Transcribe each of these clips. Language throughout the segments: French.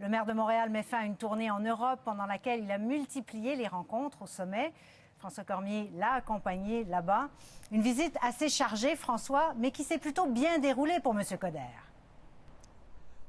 Le maire de Montréal met fin à une tournée en Europe pendant laquelle il a multiplié les rencontres au sommet. François Cormier l'a accompagné là-bas. Une visite assez chargée, François, mais qui s'est plutôt bien déroulée pour M. Coderre.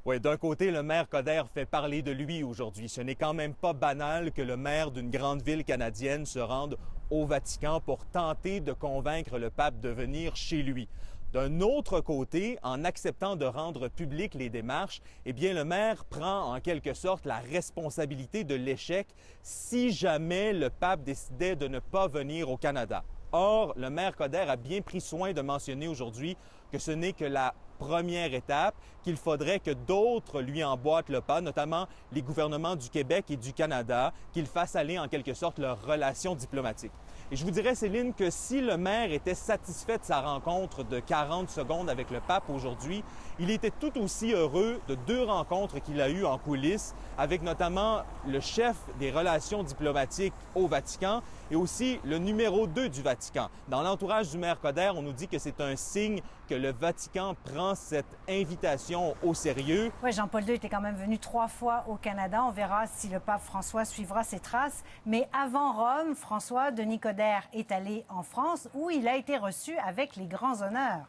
Oui, d'un côté, le maire Coderre fait parler de lui aujourd'hui. Ce n'est quand même pas banal que le maire d'une grande ville canadienne se rende au Vatican pour tenter de convaincre le pape de venir chez lui. D'un autre côté, en acceptant de rendre publiques les démarches, eh bien, le maire prend en quelque sorte la responsabilité de l'échec si jamais le pape décidait de ne pas venir au Canada. Or, le maire Coderre a bien pris soin de mentionner aujourd'hui que ce n'est que la première étape, qu'il faudrait que d'autres lui emboîtent le pas, notamment les gouvernements du Québec et du Canada, qu'ils fassent aller en quelque sorte leurs relations diplomatiques. Et je vous dirais, Céline, que si le maire était satisfait de sa rencontre de 40 secondes avec le pape aujourd'hui, il était tout aussi heureux de deux rencontres qu'il a eues en coulisses, avec notamment le chef des relations diplomatiques au Vatican et aussi le numéro 2 du Vatican. Dans l'entourage du maire Coderre, on nous dit que c'est un signe que le Vatican prend cette invitation au sérieux. Oui, Jean-Paul II était quand même venu 3 fois au Canada. On verra si le pape François suivra ses traces. Mais avant Rome, François, Denis Coderre est allé en France où il a été reçu avec les grands honneurs.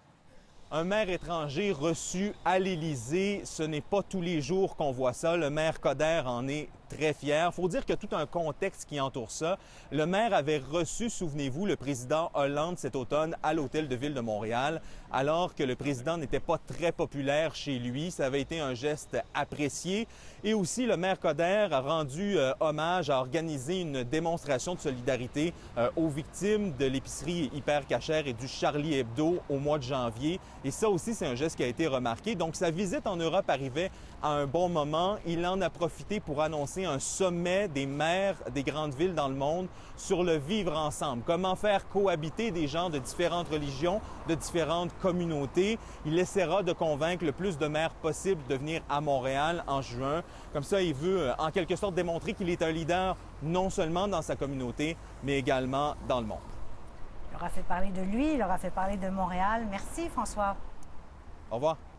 Un maire étranger reçu à l'Élysée, ce n'est pas tous les jours qu'on voit ça. Le maire Coderre en est très fier. Il faut dire qu'il y a tout un contexte qui entoure ça. Le maire avait reçu, souvenez-vous, le président Hollande cet automne à l'Hôtel de Ville de Montréal, alors que le président n'était pas très populaire chez lui. Ça avait été un geste apprécié. Et aussi, le maire Coderre a rendu hommage, a organisé une démonstration de solidarité aux victimes de l'épicerie Hyper Cachère et du Charlie Hebdo au mois de janvier. Et ça aussi, c'est un geste qui a été remarqué. Donc, sa visite en Europe arrivait à un bon moment. Il en a profité pour annoncer un sommet des maires des grandes villes dans le monde sur le vivre ensemble. Comment faire cohabiter des gens de différentes religions, de différentes communautés. Il essaiera de convaincre le plus de maires possible de venir à Montréal en juin. Comme ça, il veut en quelque sorte démontrer qu'il est un leader non seulement dans sa communauté, mais également dans le monde. Il aura fait parler de lui, il aura fait parler de Montréal. Merci François. Au revoir.